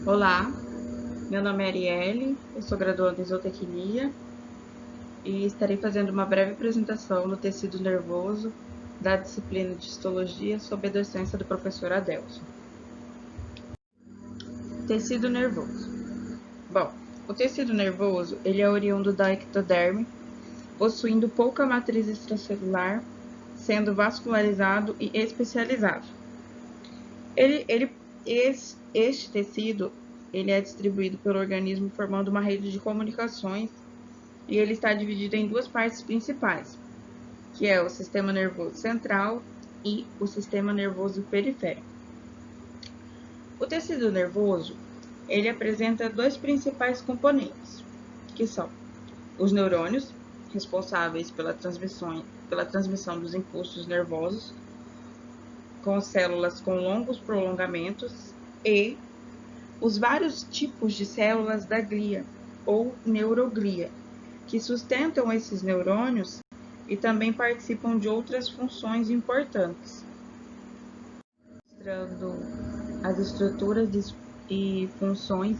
Olá, meu nome é Arielle, eu sou graduanda em zootecnia e estarei fazendo uma breve apresentação no tecido nervoso da disciplina de histologia sob a docência do professor Adelson. Tecido nervoso. Bom, o tecido nervoso ele é oriundo da ectoderme, possuindo pouca matriz extracelular, sendo vascularizado e especializado. Este tecido ele é distribuído pelo organismo formando uma rede de comunicações e ele está dividido em duas partes principais, que é o sistema nervoso central e o sistema nervoso periférico. O tecido nervoso ele apresenta dois principais componentes, que são os neurônios, responsáveis pela transmissão dos impulsos nervosos, com células com longos prolongamentos, e os vários tipos de células da glia ou neuroglia, que sustentam esses neurônios e também participam de outras funções importantes, mostrando as estruturas e funções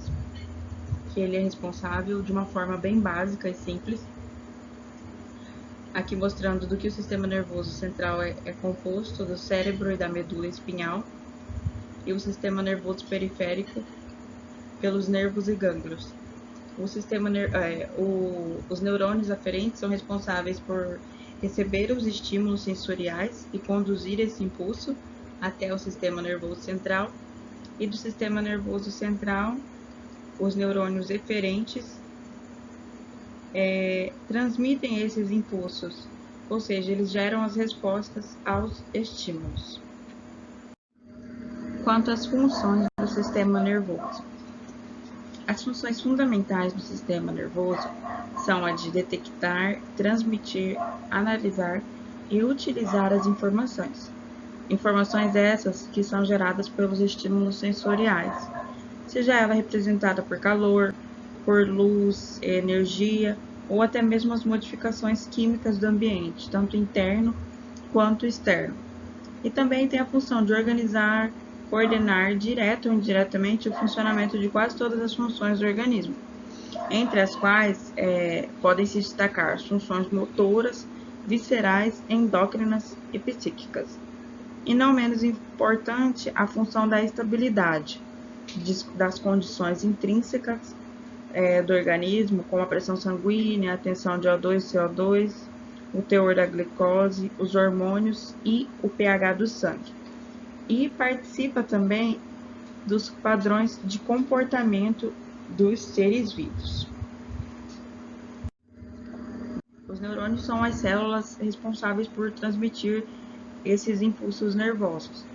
que ele é responsável de uma forma bem básica e simples. Aqui mostrando do que o sistema nervoso central é composto do cérebro e da medula espinhal, e o sistema nervoso periférico pelos nervos e gânglios. Os neurônios aferentes são responsáveis por receber os estímulos sensoriais e conduzir esse impulso até o sistema nervoso central, e do sistema nervoso central, os neurônios eferentes transmitem esses impulsos, ou seja, eles geram as respostas aos estímulos. Quanto às funções do sistema nervoso. As funções fundamentais do sistema nervoso são a de detectar, transmitir, analisar e utilizar as informações. Informações essas que são geradas pelos estímulos sensoriais, seja ela representada por calor, por luz, energia ou até mesmo as modificações químicas do ambiente, tanto interno quanto externo. E também tem a função de organizar, coordenar direto ou indiretamente o funcionamento de quase todas as funções do organismo, entre as quais podem se destacar as funções motoras, viscerais, endócrinas e psíquicas. E não menos importante, a função da estabilidade das condições intrínsecas do organismo, como a pressão sanguínea, a tensão de O2 e CO2, o teor da glicose, os hormônios e o pH do sangue. E participa também dos padrões de comportamento dos seres vivos. Os neurônios são as células responsáveis por transmitir esses impulsos nervosos.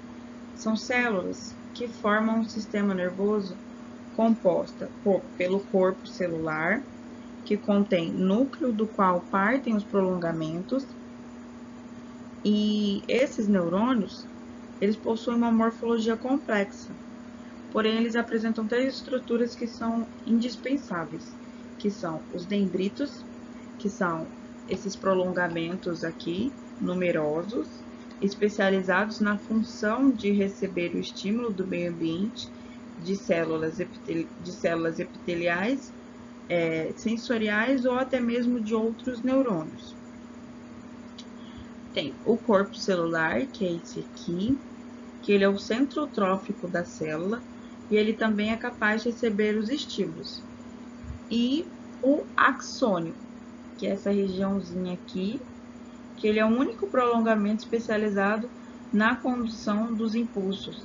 São células que formam um sistema nervoso composta pelo corpo celular, que contém núcleo do qual partem os prolongamentos, e esses neurônios, eles possuem uma morfologia complexa, porém eles apresentam três estruturas que são indispensáveis, que são os dendritos, que são esses prolongamentos aqui, numerosos, especializados na função de receber o estímulo do meio ambiente de células epiteliais, sensoriais ou até mesmo de outros neurônios. Tem o corpo celular, que é esse aqui, que ele é o centro trófico da célula e ele também é capaz de receber os estímulos. E o axônio, que é essa regiãozinha aqui, que ele é o único prolongamento especializado na condução dos impulsos,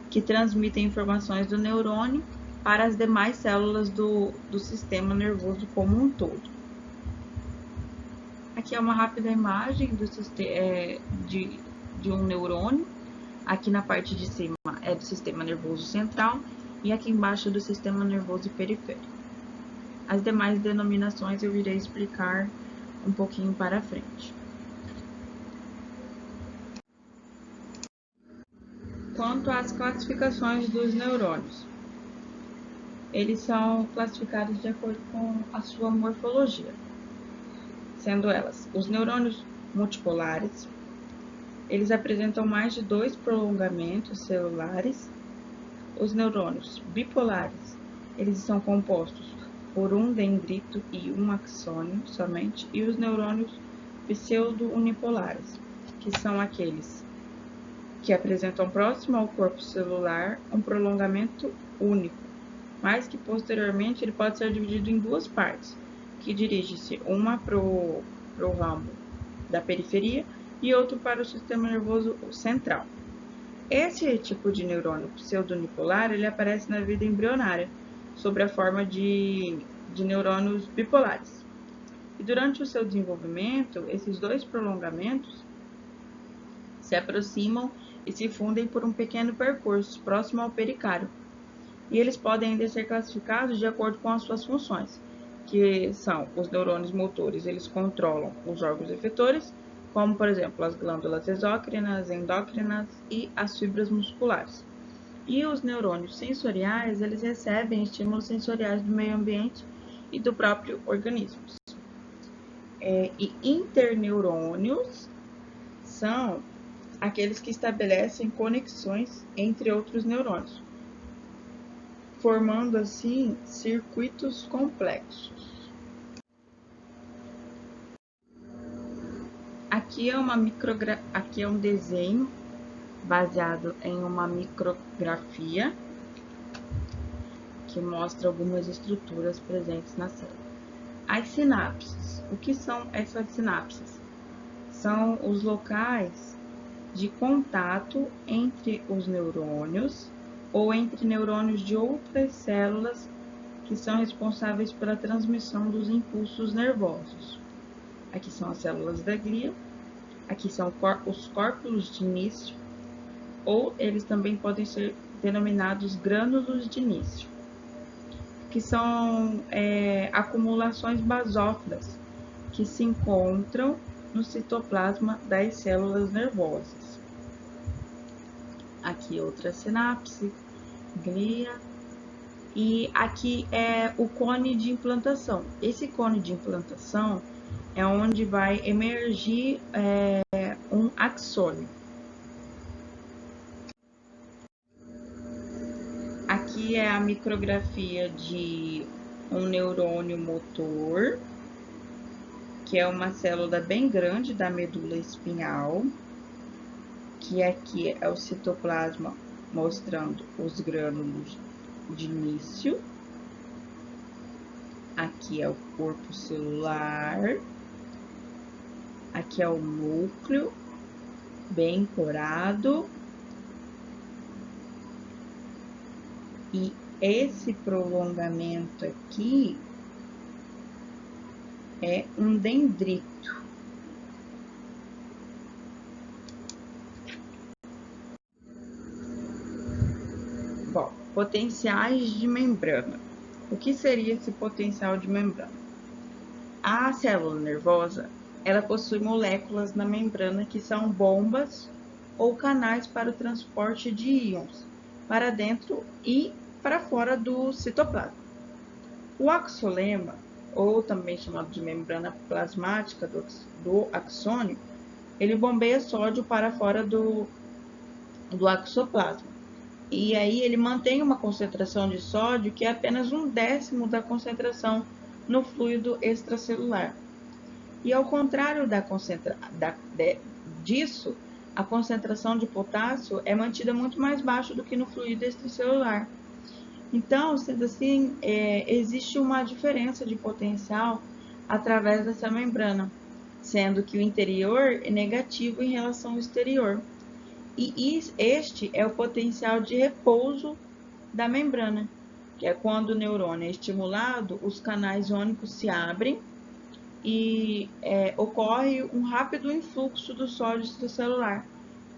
que transmitem informações do neurônio para as demais células do sistema nervoso como um todo. Aqui é uma rápida imagem de um neurônio. Aqui na parte de cima é do sistema nervoso central e aqui embaixo do sistema nervoso periférico. As demais denominações eu irei explicar um pouquinho para frente. Quanto às classificações dos neurônios, eles são classificados de acordo com a sua morfologia, sendo elas os neurônios multipolares. Eles apresentam mais de 2 prolongamentos celulares, Os neurônios bipolares, eles são compostos por um dendrito e um axônio somente, e os neurônios pseudo-unipolares, que são aqueles que apresentam próximo ao corpo celular um prolongamento único, mas que posteriormente ele pode ser dividido em duas partes, que dirige-se uma para o ramo da periferia e outro para o sistema nervoso central. Esse tipo de neurônio pseudo-unipolar ele aparece na vida embrionária, sob a forma de neurônios bipolares. E durante o seu desenvolvimento, esses dois prolongamentos se aproximam e se fundem por um pequeno percurso próximo ao pericárdio. E eles podem ainda ser classificados de acordo com as suas funções, que são os neurônios motores, eles controlam os órgãos efetores, como, por exemplo, as glândulas exócrinas, endócrinas e as fibras musculares. E os neurônios sensoriais, eles recebem estímulos sensoriais do meio ambiente e do próprio organismo. E interneurônios são aqueles que estabelecem conexões entre outros neurônios, formando assim circuitos complexos. Aqui é um desenho baseado em uma micrografia que mostra algumas estruturas presentes na célula. As sinapses. O que são essas sinapses? São os locais de contato entre os neurônios ou entre neurônios de outras células que são responsáveis pela transmissão dos impulsos nervosos. Aqui são as células da glia, aqui são os córpulos de início, ou eles também podem ser denominados grânulos de início, que são acumulações basófilas que se encontram no citoplasma das células nervosas. Aqui outra sinapse, glia, e aqui é o cone de implantação. Esse cone de implantação é onde vai emergir um axônio. Aqui é a micrografia de um neurônio motor, que é uma célula bem grande da medula espinhal, que aqui é o citoplasma mostrando os grânulos de início. Aqui é o corpo celular. Aqui é o núcleo, bem corado. E esse prolongamento aqui é um dendrito. Bom, potenciais de membrana. O que seria esse potencial de membrana? A célula nervosa, ela possui moléculas na membrana que são bombas ou canais para o transporte de íons para dentro e para fora do citoplasma. O axolema, ou também chamado de membrana plasmática do axônio, ele bombeia sódio para fora do axoplasma. E aí ele mantém uma concentração de sódio que é apenas 1/10 da concentração no fluido extracelular. E ao contrário disso, a concentração de potássio é mantida muito mais baixa do que no fluido extracelular. Então, sendo assim, existe uma diferença de potencial através dessa membrana, sendo que o interior é negativo em relação ao exterior. E este é o potencial de repouso da membrana, que é quando o neurônio é estimulado, os canais iônicos se abrem e ocorre um rápido influxo do sódio extracelular,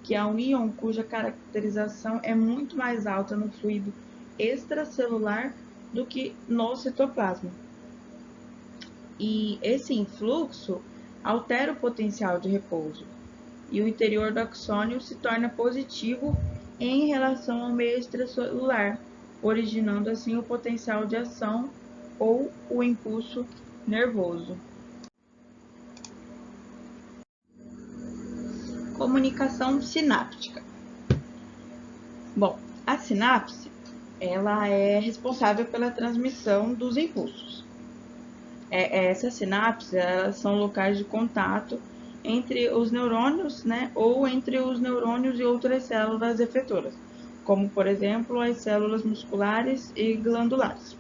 que é um íon cuja caracterização é muito mais alta no fluido extracelular do que no citoplasma. E esse influxo altera o potencial de repouso, e o interior do axônio se torna positivo em relação ao meio extracelular, originando assim o potencial de ação ou o impulso nervoso. Comunicação sináptica. Bom, a sinapse ela é responsável pela transmissão dos impulsos. Essas sinapses, elas são locais de contato entre os neurônios, né, ou entre os neurônios e outras células efetoras, como, por exemplo, as células musculares e glandulares.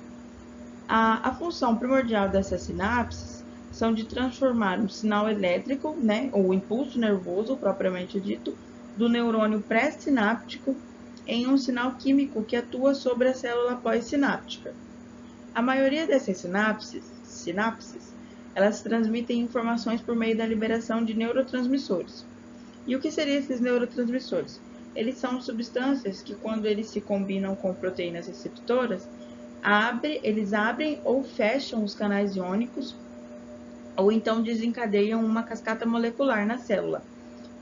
A função primordial dessas sinapses são de transformar um sinal elétrico, né, ou impulso nervoso propriamente dito, do neurônio pré-sináptico em um sinal químico que atua sobre a célula pós-sináptica. A maioria dessas sinapses, elas transmitem informações por meio da liberação de neurotransmissores. E o que seriam esses neurotransmissores? Eles são substâncias que, quando eles se combinam com proteínas receptoras, eles abrem ou fecham os canais iônicos, ou então desencadeiam uma cascata molecular na célula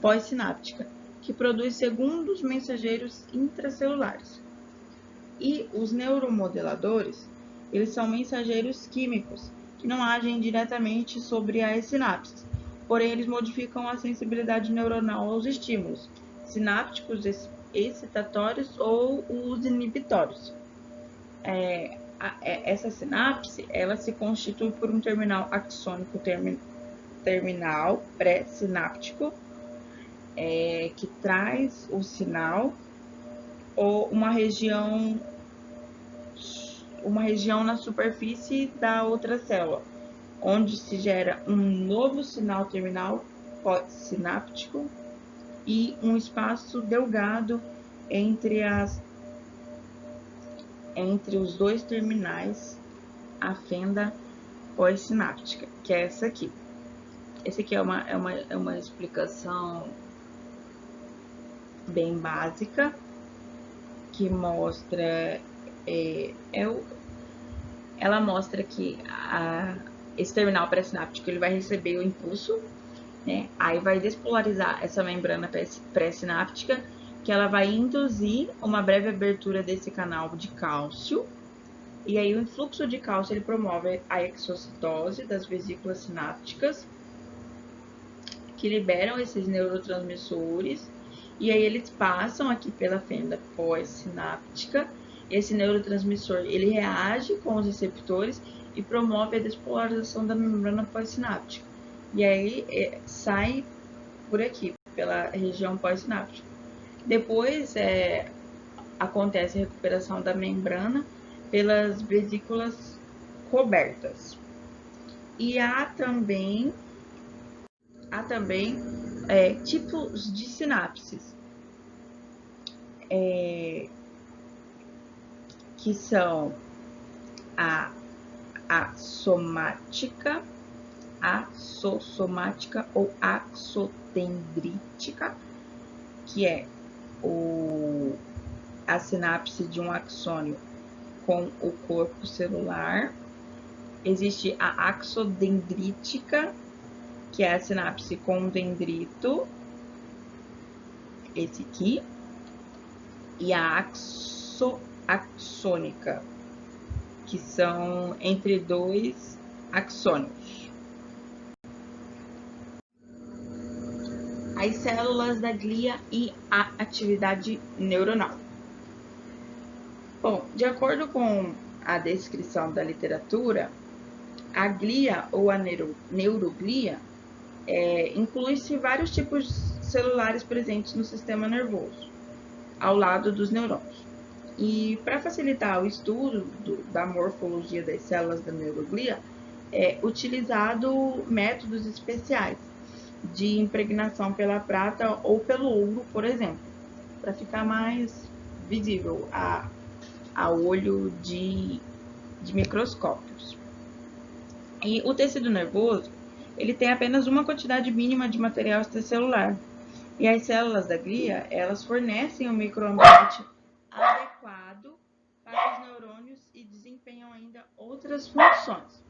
pós-sináptica, que produz segundos mensageiros intracelulares. E os neuromodeladores, eles são mensageiros químicos que não agem diretamente sobre as sinapses, porém eles modificam a sensibilidade neuronal aos estímulos sinápticos excitatórios ou os inibitórios. Essa sinapse, ela se constitui por um terminal axônico terminal pré-sináptico, que traz o sinal, ou uma região na superfície da outra célula, onde se gera um novo sinal terminal pós-sináptico e um espaço delgado entre os dois terminais, a fenda pós-sináptica, que é essa aqui. Essa aqui é uma explicação bem básica, que mostra, ela mostra que esse terminal pré-sináptico ele vai receber o impulso, né? Aí vai despolarizar essa membrana pré-sináptica, que ela vai induzir uma breve abertura desse canal de cálcio, e aí o influxo de cálcio ele promove a exocitose das vesículas sinápticas, que liberam esses neurotransmissores, e aí eles passam aqui pela fenda pós-sináptica. Esse neurotransmissor ele reage com os receptores e promove a despolarização da membrana pós-sináptica. E aí sai por aqui, pela região pós-sináptica. Depois acontece a recuperação da membrana pelas vesículas cobertas. E há também tipos de sinapses, que são a somática, axossomática ou axodendrítica, que é a sinapse de um axônio com o corpo celular. Existe a axodendrítica, que é a sinapse com dendrito, esse aqui, e a axônica, que são entre dois axônios. As células da glia e a atividade neuronal. Bom, de acordo com a descrição da literatura, a glia ou a neuroglia inclui-se vários tipos celulares presentes no sistema nervoso, ao lado dos neurônios. E para facilitar o estudo da morfologia das células da neuroglia, é utilizado métodos especiais de impregnação pela prata ou pelo ouro, por exemplo, para ficar mais visível a olho de microscópios. E o tecido nervoso, ele tem apenas uma quantidade mínima de material extracelular. E as células da glia, elas fornecem um microambiente adequado para os neurônios e desempenham ainda outras funções,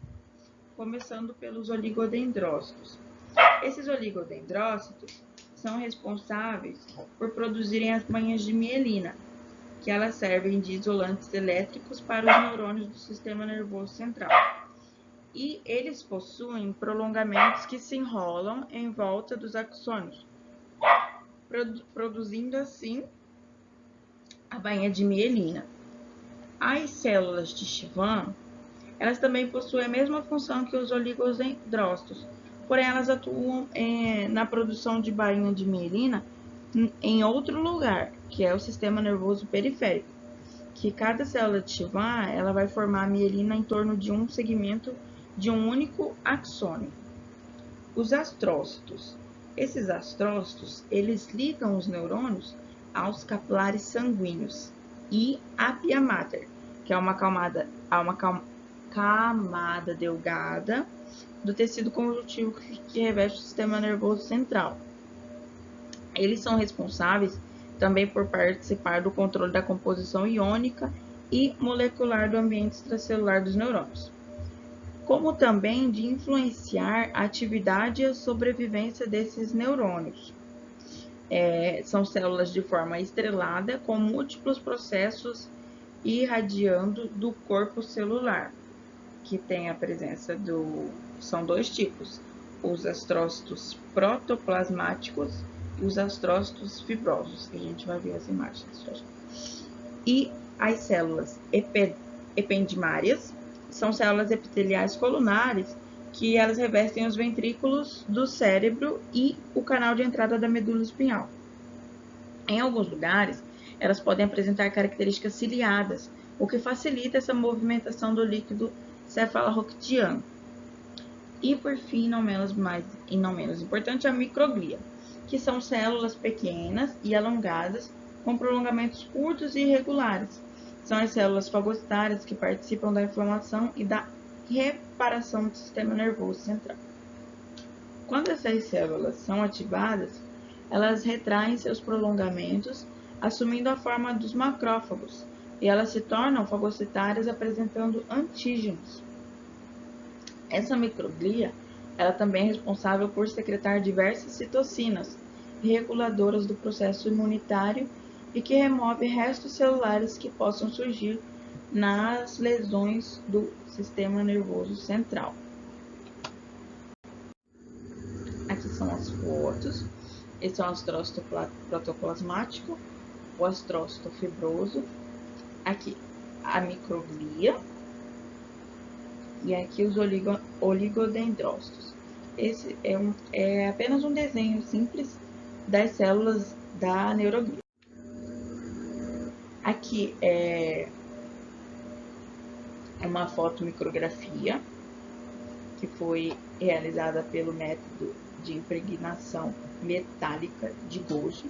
começando pelos oligodendrócitos. Esses oligodendrócitos são responsáveis por produzirem as manhas de mielina, que elas servem de isolantes elétricos para os neurônios do sistema nervoso central. E eles possuem prolongamentos que se enrolam em volta dos axônios, produzindo assim a bainha de mielina. As células de Schwann, elas também possuem a mesma função que os oligodendrócitos, porém elas atuam na produção de bainha de mielina em outro lugar, que é o sistema nervoso periférico, que cada célula de Schwann ela vai formar a mielina em torno de um segmento de um único axônio. Os astrócitos. Esses astrócitos, eles ligam os neurônios aos capilares sanguíneos e à pia mater, que é uma camada delgada do tecido conjuntivo que reveste o sistema nervoso central. Eles são responsáveis também por participar do controle da composição iônica e molecular do ambiente extracelular dos neurônios, como também de influenciar a atividade e a sobrevivência desses neurônios. São células de forma estrelada com múltiplos processos irradiando do corpo celular, que tem a presença são dois tipos, os astrócitos protoplasmáticos e os astrócitos fibrosos, que a gente vai ver as imagens. E as células ependimárias são células epiteliais colunares que elas revestem os ventrículos do cérebro e o canal de entrada da medula espinhal. Em alguns lugares, elas podem apresentar características ciliadas, o que facilita essa movimentação do líquido cefalorraquidiano. E por fim, não menos importante, a microglia, que são células pequenas e alongadas com prolongamentos curtos e irregulares. São as células fagocitárias que participam da inflamação e da reparação do sistema nervoso central. Quando essas células são ativadas, elas retraem seus prolongamentos, assumindo a forma dos macrófagos, e elas se tornam fagocitárias apresentando antígenos. Essa microglia, ela também é responsável por secretar diversas citocinas, reguladoras do processo imunitário e que remove restos celulares que possam surgir nas lesões do sistema nervoso central. Aqui são as fotos. Esse é o astrócito protoplasmático, o astrócito fibroso, aqui a microglia e aqui os oligodendrócitos. Esse é apenas um desenho simples das células da neuroglia. Aqui é uma fotomicrografia que foi realizada pelo método de impregnação metálica de Golgi.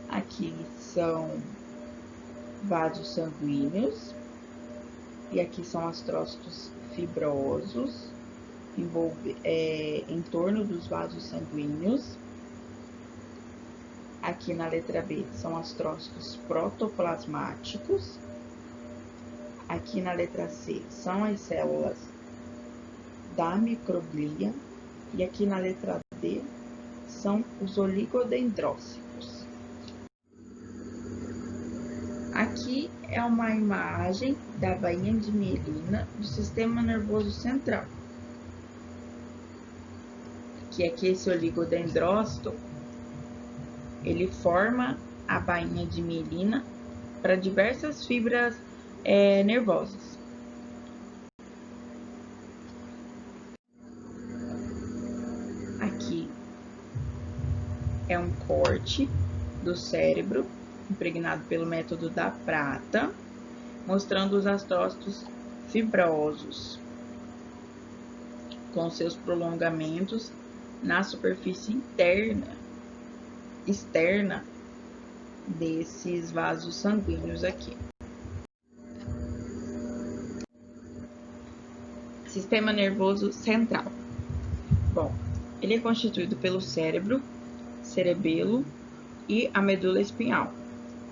Aqui são vasos sanguíneos e aqui são astrócitos fibrosos em torno dos vasos sanguíneos. Aqui na letra B são astrócitos protoplasmáticos. Aqui na letra C são as células da microglia. E aqui na letra D são os oligodendrócitos. Aqui é uma imagem da bainha de mielina do sistema nervoso central. Que é que esse oligodendrócito ele forma a bainha de mielina para diversas fibras nervosas. Aqui é um corte do cérebro impregnado pelo método da prata, mostrando os astrócitos fibrosos com seus prolongamentos na superfície externa desses vasos sanguíneos aqui. Sistema nervoso central. Bom, ele é constituído pelo cérebro, cerebelo e a medula espinhal.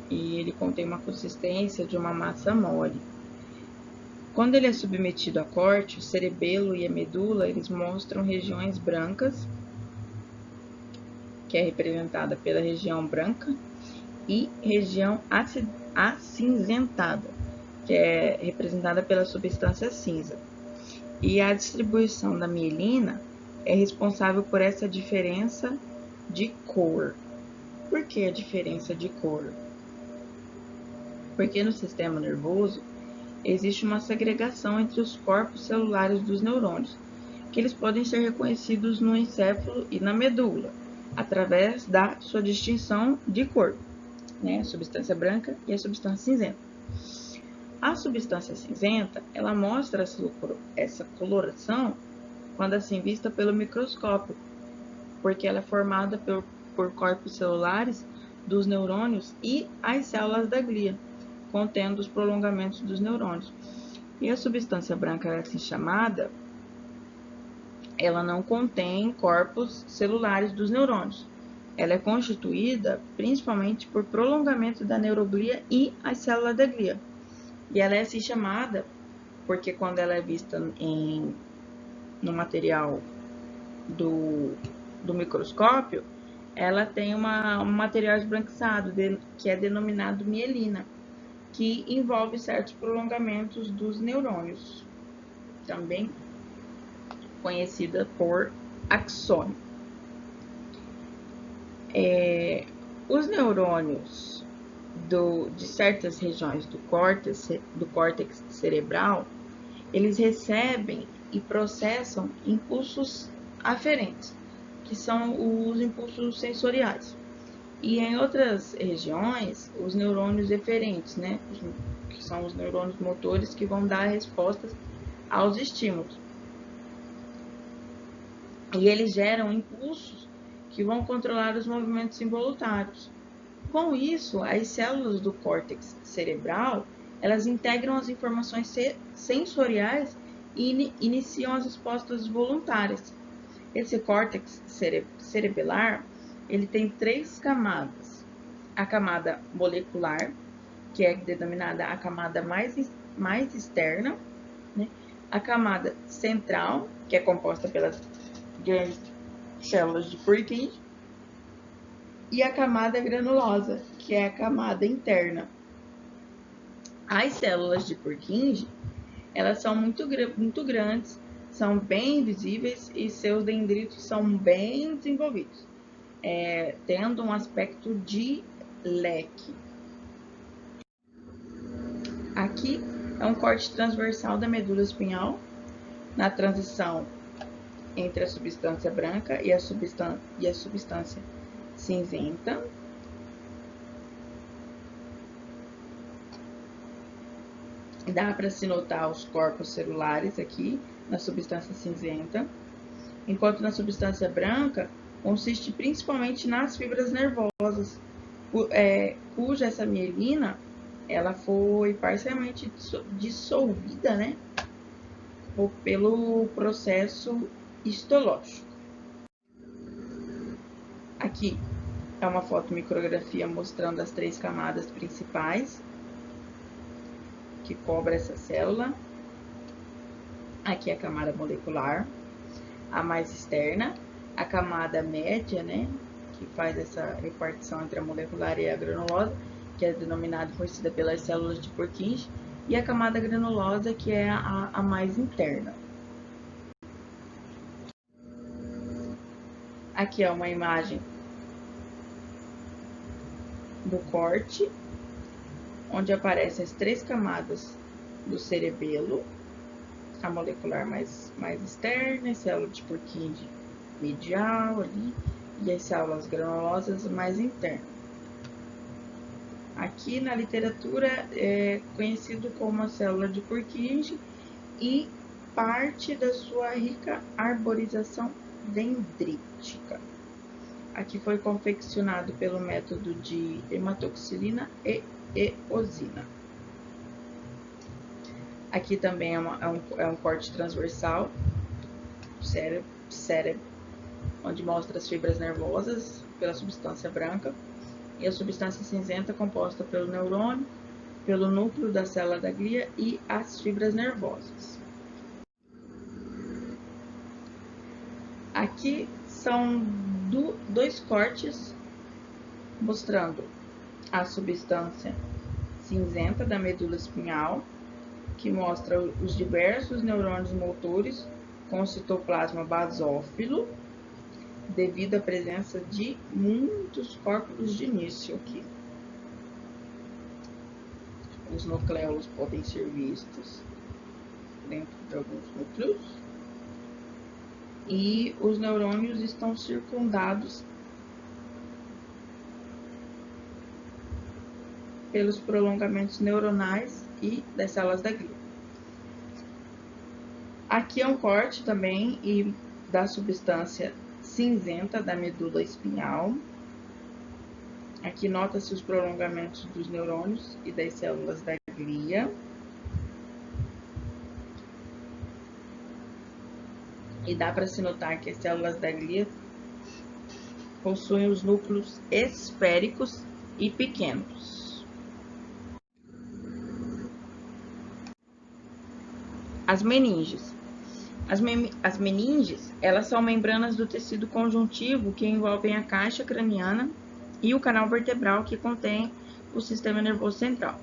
E ele contém uma consistência de uma massa mole. Quando ele é submetido a corte, o cerebelo e a medula, eles mostram regiões brancas, que é representada pela região branca, e região acinzentada, que é representada pela substância cinza. E a distribuição da mielina é responsável por essa diferença de cor. Por que a diferença de cor? Porque no sistema nervoso existe uma segregação entre os corpos celulares dos neurônios, que eles podem ser reconhecidos no encéfalo e na medula, através da sua distinção de cor, né? A substância branca e a substância cinzenta. A substância cinzenta, ela mostra essa coloração quando assim vista pelo microscópio, porque ela é formada por corpos celulares dos neurônios e as células da glia, contendo os prolongamentos dos neurônios. E a substância branca, assim chamada, ela não contém corpos celulares dos neurônios. Ela é constituída principalmente por prolongamento da neuroglia e as células da glia. E ela é assim chamada porque quando ela é vista no material do microscópio, ela tem um material esbranquiçado, que é denominado mielina, que envolve certos prolongamentos dos neurônios, também conhecida por axônio. Os neurônios de certas regiões do córtex cerebral, eles recebem e processam impulsos aferentes, que são os impulsos sensoriais. E em outras regiões, os neurônios eferentes, né, que são os neurônios motores que vão dar respostas aos estímulos. E eles geram impulsos que vão controlar os movimentos involuntários. Com isso, as células do córtex cerebral, elas integram as informações sensoriais e iniciam as respostas voluntárias. Esse córtex cerebelar, ele tem 3 camadas. A camada molecular, que é denominada a camada mais externa, né? A camada central, que é composta pelas grandes células de Purkinje, e a camada granulosa, que é a camada interna. As células de Purkinje, elas são muito grandes, são bem visíveis e seus dendritos são bem desenvolvidos, tendo um aspecto de leque. Aqui é um corte transversal da medula espinhal, na transição entre a substância branca e a substância cinzenta. Dá para se notar os corpos celulares aqui na substância cinzenta, enquanto na substância branca consiste principalmente nas fibras nervosas, cuja essa mielina ela foi parcialmente dissolvida, né, pelo processo histológico. Aqui é uma fotomicrografia mostrando as 3 camadas principais que cobre essa célula. Aqui é a camada molecular, a mais externa, a camada média, né, que faz essa repartição entre a molecular e a granulosa, que é denominada e conhecida pelas células de Purkinje, e a camada granulosa, que é a mais interna. Aqui é uma imagem do corte, onde aparecem as 3 camadas do cerebelo, a molecular mais externa, a célula de Purkinje medial ali, e as células granulosas mais internas. Aqui na literatura é conhecido como a célula de Purkinje e parte da sua rica arborização dendrítica. Aqui foi confeccionado pelo método de hematoxilina e eosina. Aqui também é um corte transversal, cérebro, onde mostra as fibras nervosas pela substância branca e a substância cinzenta composta pelo neurônio, pelo núcleo da célula da glia e as fibras nervosas. Aqui são 2 cortes mostrando a substância cinzenta da medula espinhal, que mostra os diversos neurônios motores com citoplasma basófilo, devido à presença de muitos corpos de início aqui. os nucléolos podem ser vistos dentro de alguns núcleos. E os neurônios estão circundados pelos prolongamentos neuronais e das células da glia. Aqui é um corte também e da substância cinzenta da medula espinhal. Aqui nota-se os prolongamentos dos neurônios e das células da glia. E dá para se notar que as células da glia possuem os núcleos esféricos e pequenos. As meninges. As meninges, elas são membranas do tecido conjuntivo que envolvem a caixa craniana e o canal vertebral que contém o sistema nervoso central.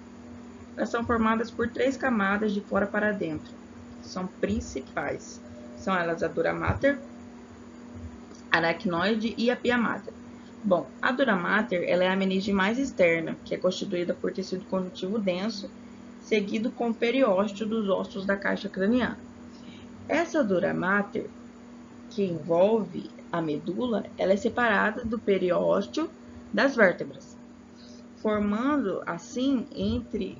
Elas são formadas por 3 camadas de fora para dentro. São principais. São elas a dura mater, aracnoide e a pia mater. Bom, a dura mater ela é a meninge mais externa, que é constituída por tecido conjuntivo denso, seguido com o periósteo dos ossos da caixa craniana. Essa dura mater, que envolve a medula, ela é separada do periósteo das vértebras, formando assim entre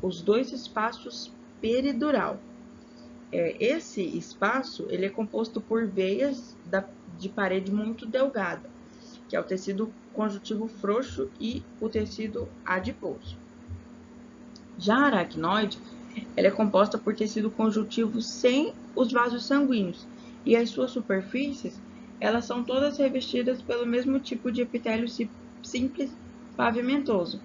os dois espaços peridural. Esse espaço ele é composto por veias de parede muito delgada, que é o tecido conjuntivo frouxo e o tecido adiposo. Já a aracnoide, ela é composta por tecido conjuntivo sem os vasos sanguíneos, e as suas superfícies, elas são todas revestidas pelo mesmo tipo de epitélio simples pavimentoso,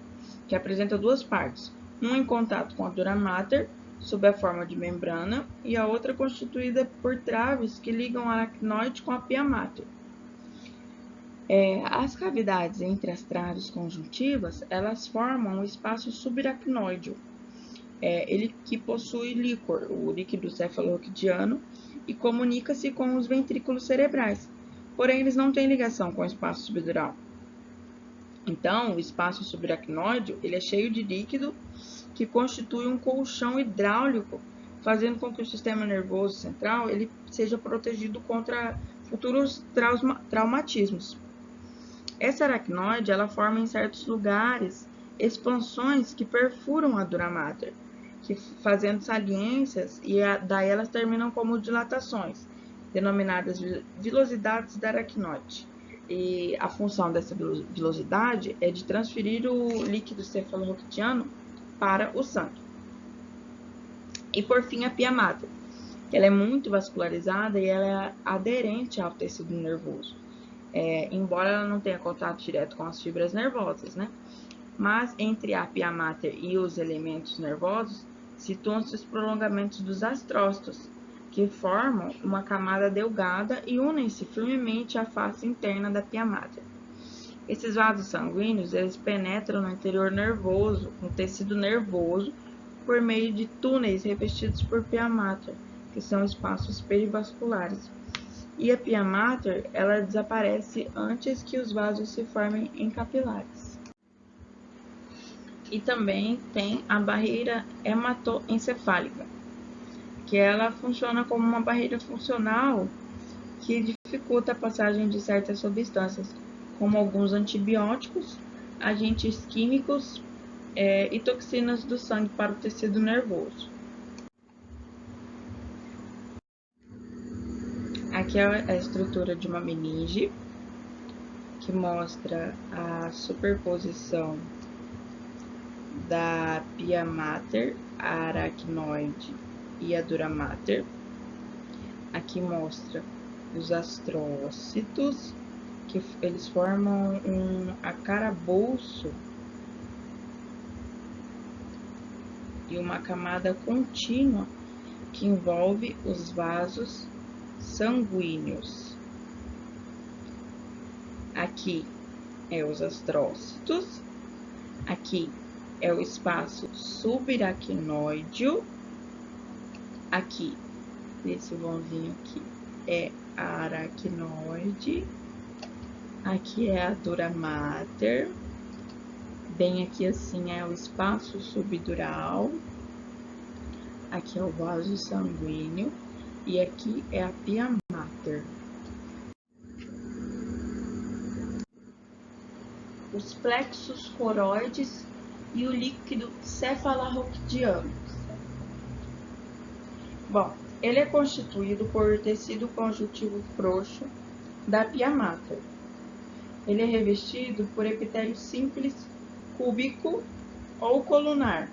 que apresenta 2 partes, uma em contato com a dura mater, sob a forma de membrana, e a outra constituída por traves que ligam a aracnoide com a pia mater. As cavidades entre as traves conjuntivas, elas formam um espaço subaracnoide, ele que possui líquor, o líquido cefalorraquidiano, e comunica-se com os ventrículos cerebrais, porém eles não têm ligação com o espaço subdural. Então, o espaço subaracnoide ele é cheio de líquido que constitui um colchão hidráulico, fazendo com que o sistema nervoso central ele seja protegido contra futuros traumatismos. Essa aracnoide ela forma em certos lugares expansões que perfuram a dura mater, fazendo saliências, e daí elas terminam como dilatações, denominadas vilosidades da aracnoide. E a função dessa vilosidade é de transferir o líquido cefalorraquidiano para o sangue. E por fim a pia mater, ela é muito vascularizada e ela é aderente ao tecido nervoso, embora ela não tenha contato direto com as fibras nervosas, né? Mas entre a pia mater e os elementos nervosos situam-se os prolongamentos dos astrócitos, que formam uma camada delgada e unem-se firmemente à face interna da pia mater. Esses vasos sanguíneos eles penetram no interior nervoso, no tecido nervoso, por meio de túneis revestidos por pia mater, que são espaços perivasculares. E a pia mater ela desaparece antes que os vasos se formem em capilares. E também tem a barreira hematoencefálica, que ela funciona como uma barreira funcional que dificulta a passagem de certas substâncias, como alguns antibióticos, agentes químicos e toxinas do sangue para o tecido nervoso. Aqui é a estrutura de uma meninge, que mostra a superposição da pia mater, a aracnoide e a dura mater. Aqui mostra os astrócitos, que eles formam um arcabouço e uma camada contínua que envolve os vasos sanguíneos. Aqui é os astrócitos, aqui é o espaço subaracnoide, aqui, nesse vãozinho aqui, é a aracnoide, aqui é a dura mater, Bem aqui assim é o espaço subdural, aqui é o vaso sanguíneo e aqui é a pia mater. Os plexos coroides e o líquido cefalorraquidiano. Bom, ele é constituído por tecido conjuntivo frouxo da pia mater. Ele é revestido por epitélio simples, cúbico ou colunar,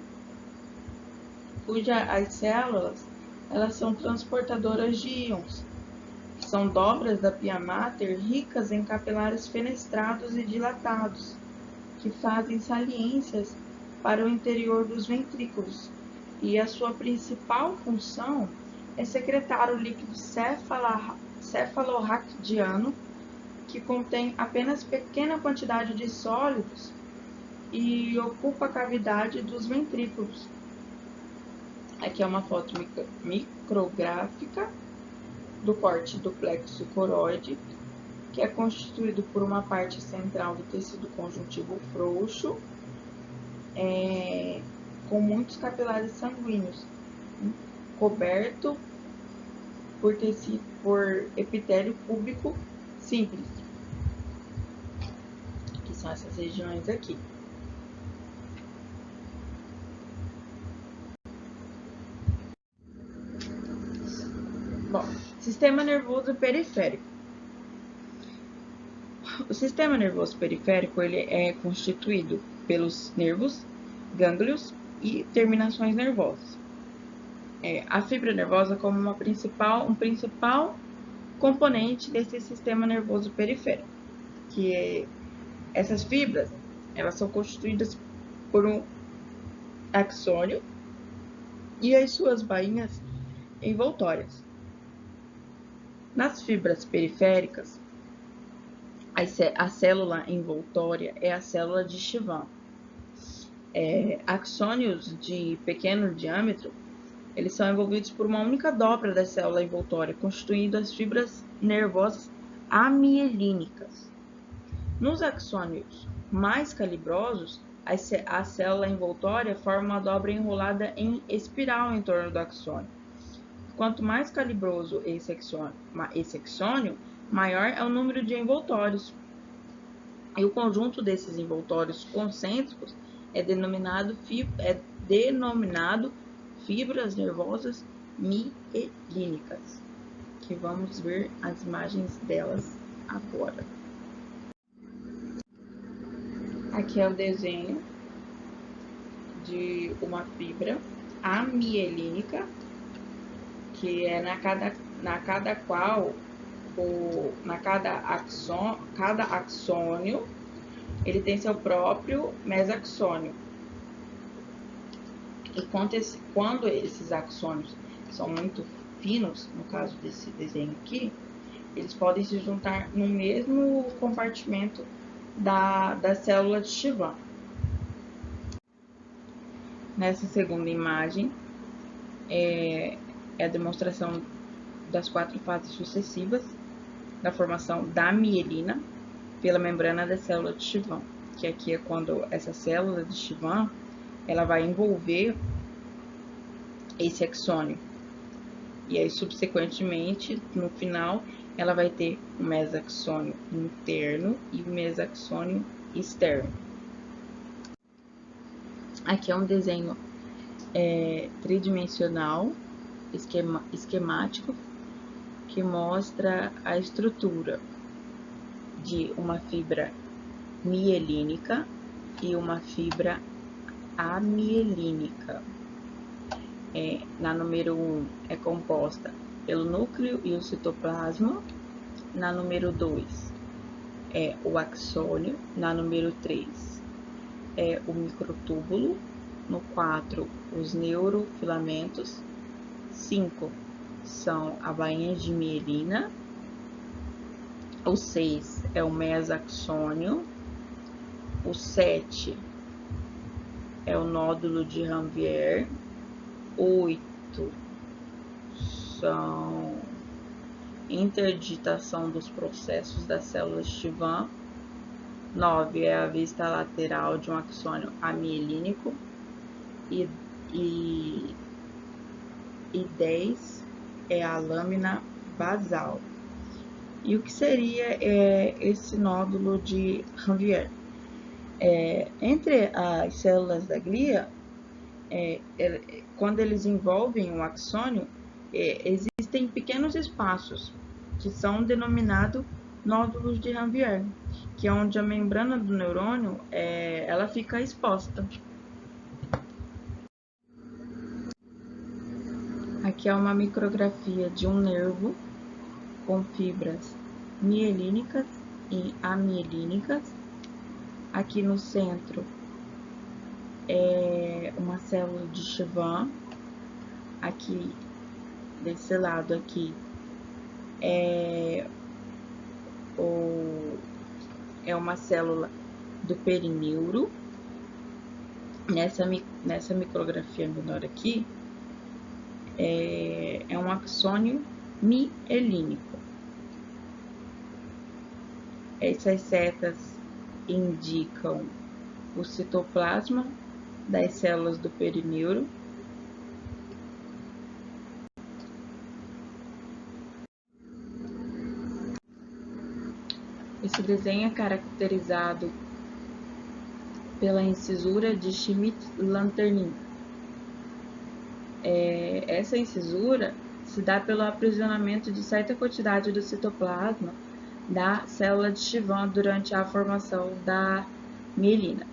cujas células elas são transportadoras de íons, que são dobras da pia mater ricas em capilares fenestrados e dilatados, que fazem saliências para o interior dos ventrículos, e a sua principal função é secretar o líquido cefalorraquidiano, que contém apenas pequena quantidade de sólidos e ocupa a cavidade dos ventrículos. Aqui é uma foto micrográfica do corte do plexo coroide, que é constituído por uma parte central do tecido conjuntivo frouxo, com muitos capilares sanguíneos, coberto por epitélio cúbico simples, que são essas regiões aqui. Bom, sistema nervoso periférico. O sistema nervoso periférico ele é constituído pelos nervos, gânglios e terminações nervosas. A fibra nervosa como um principal componente desse sistema nervoso periférico, que essas fibras elas são constituídas por um axônio e as suas bainhas envoltórias. Nas fibras periféricas, a célula envoltória é a célula de Schwann. Axônios de pequeno diâmetro, eles são envolvidos por uma única dobra da célula envoltória, constituindo as fibras nervosas amielínicas. Nos axônios mais calibrosos, a célula envoltória forma uma dobra enrolada em espiral em torno do axônio. Quanto mais calibroso esse axônio, maior é o número de envoltórios. E o conjunto desses envoltórios concêntricos é denominado fibras nervosas mielínicas, que vamos ver as imagens delas agora. Aqui é o desenho de uma fibra amielínica, que é cada axônio ele tem seu próprio mesaxônio. E quando esses axônios são muito finos, no caso desse desenho aqui, eles podem se juntar no mesmo compartimento da célula de Schwann. Nessa segunda imagem, é a demonstração das 4 fases sucessivas da formação da mielina pela membrana da célula de Schwann, que aqui é quando essa célula de Schwann ela vai envolver esse axônio, e aí subsequentemente no final ela vai ter o mesaxônio interno e o mesaxônio externo. Aqui é um desenho tridimensional, esquemático, que mostra a estrutura de uma fibra mielínica e uma fibra amielínica. Na número 1 é composta pelo núcleo e o citoplasma. Na número 2 é o axônio. Na número 3 é o microtúbulo. No 4, os neurofilamentos. 5 são a bainha de mielina. O 6 é o mesaxônio. O 7 é o nódulo de Ranvier. 8 são interdigitação dos processos das células de Schwann. 9 é a vista lateral de um axônio amielínico e, e, e 10 é a lâmina basal. E o que seria esse nódulo de Ranvier? Entre as células da glia, quando eles envolvem o axônio, existem pequenos espaços que são denominados nódulos de Ranvier, que é onde a membrana do neurônio ela fica exposta. Aqui é uma micrografia de um nervo com fibras mielínicas e amielínicas. Aqui no centro é uma célula de Schwann. Aqui desse lado aqui é uma célula do perineuro. Nessa micrografia menor aqui é um axônio mielínico. Essas setas indicam o citoplasma das células do perineuro. Esse desenho é caracterizado pela incisura de Schmidt-Lanternin. Essa incisura se dá pelo aprisionamento de certa quantidade do citoplasma da célula de Schwann durante a formação da mielina.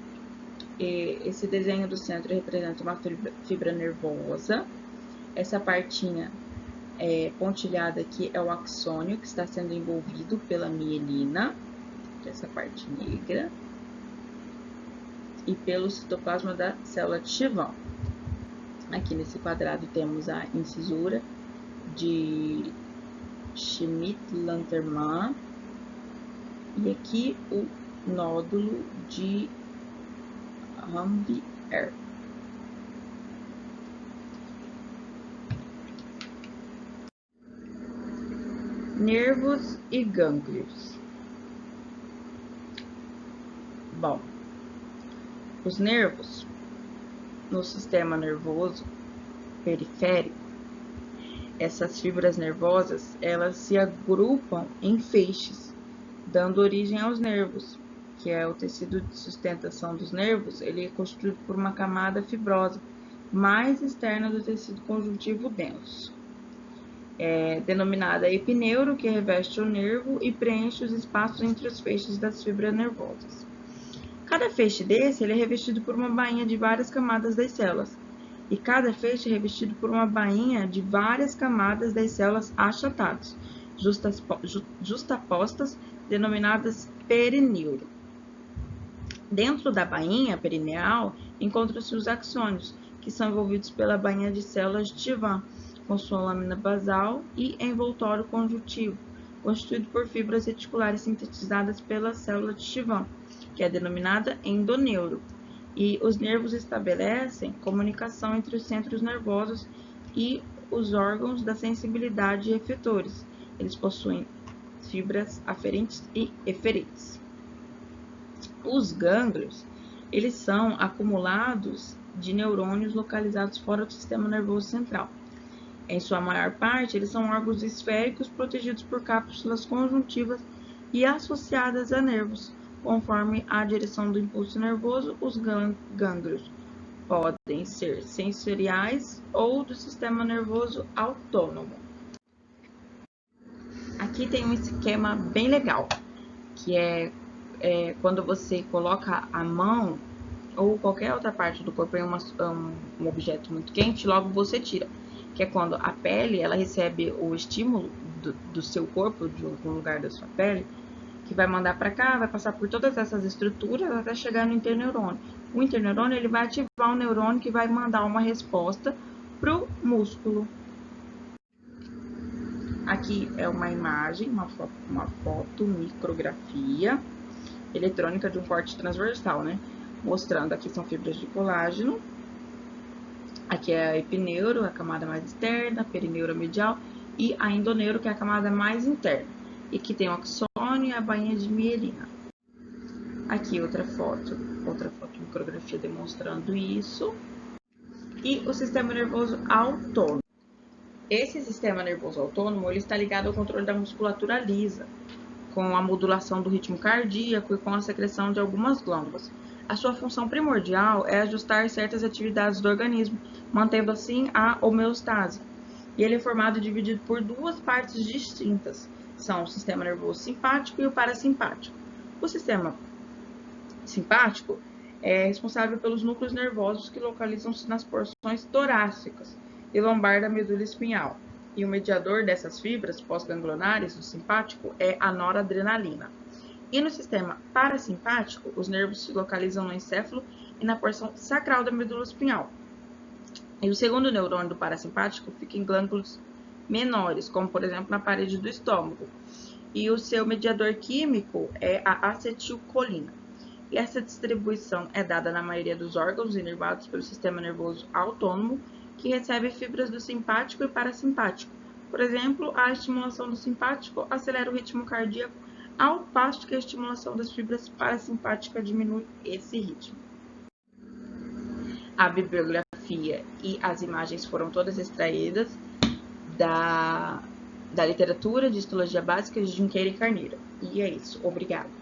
Esse desenho do centro representa uma fibra nervosa. Essa partinha pontilhada aqui é o axônio que está sendo envolvido pela mielina, essa parte negra, e pelo citoplasma da célula de Schwann. Aqui nesse quadrado temos a incisura de Schmidt-Lanternin e aqui o nódulo de Ranvier. Nervos e gânglios. Bom, os nervos no sistema nervoso periférico, essas fibras nervosas, elas se agrupam em feixes, dando origem aos nervos, que é o tecido de sustentação dos nervos. Ele é constituído por uma camada fibrosa mais externa do tecido conjuntivo denso, denominada epineuro, que reveste o nervo e preenche os espaços entre os feixes das fibras nervosas. Cada feixe desse ele é revestido por uma bainha de várias camadas das células, e cada feixe é revestido por uma bainha de várias camadas das células achatadas, justapostas, denominadas perineuro. Dentro da bainha perineal encontram-se os axônios, que são envolvidos pela bainha de células de Schwann, com sua lâmina basal e envoltório conjuntivo, constituído por fibras reticulares sintetizadas pela célula de Schwann, que é denominada endoneuro. E os nervos estabelecem comunicação entre os centros nervosos e os órgãos da sensibilidade e efetores. Eles possuem fibras aferentes e eferentes. Os gânglios, eles são acumulados de neurônios localizados fora do sistema nervoso central. Em sua maior parte, eles são órgãos esféricos protegidos por cápsulas conjuntivas e associadas a nervos. Conforme a direção do impulso nervoso, os gânglios podem ser sensoriais ou do sistema nervoso autônomo. Aqui tem um esquema bem legal, que é quando você coloca a mão ou qualquer outra parte do corpo em um objeto muito quente, logo você tira. Que é quando a pele ela recebe o estímulo do seu corpo, de algum lugar da sua pele, que vai mandar para cá, vai passar por todas essas estruturas até chegar no interneurônio. O interneurônio ele vai ativar o neurônio que vai mandar uma resposta para o músculo. Aqui é uma imagem, uma fotomicrografia eletrônica de um corte transversal, né? Mostrando, aqui são fibras de colágeno. Aqui é a epineuro, a camada mais externa, a perineuro medial e a endoneuro, que é a camada mais interna. E que tem o axônio e a bainha de mielina. Aqui outra foto de micrografia demonstrando isso. E o sistema nervoso autônomo. Esse sistema nervoso autônomo ele está ligado ao controle da musculatura lisa, com a modulação do ritmo cardíaco e com a secreção de algumas glândulas. A sua função primordial é ajustar certas atividades do organismo, mantendo assim a homeostase. E ele é formado e dividido por duas partes distintas, são o sistema nervoso simpático e o parasimpático. O sistema simpático é responsável pelos núcleos nervosos que localizam-se nas porções torácicas e lombar da medula espinhal. E o mediador dessas fibras pós-ganglionares do simpático é a noradrenalina. E no sistema parasimpático, os nervos se localizam no encéfalo e na porção sacral da medula espinhal. E o segundo neurônio do parasimpático fica em glândulos menores, como por exemplo na parede do estômago. E o seu mediador químico é a acetilcolina. E essa distribuição é dada na maioria dos órgãos inervados pelo sistema nervoso autônomo, que recebe fibras do simpático e parasimpático. Por exemplo, a estimulação do simpático acelera o ritmo cardíaco, ao passo que a estimulação das fibras parasimpáticas diminui esse ritmo. A bibliografia e as imagens foram todas extraídas da literatura de histologia básica de Junqueira e Carneiro. E é isso. Obrigada.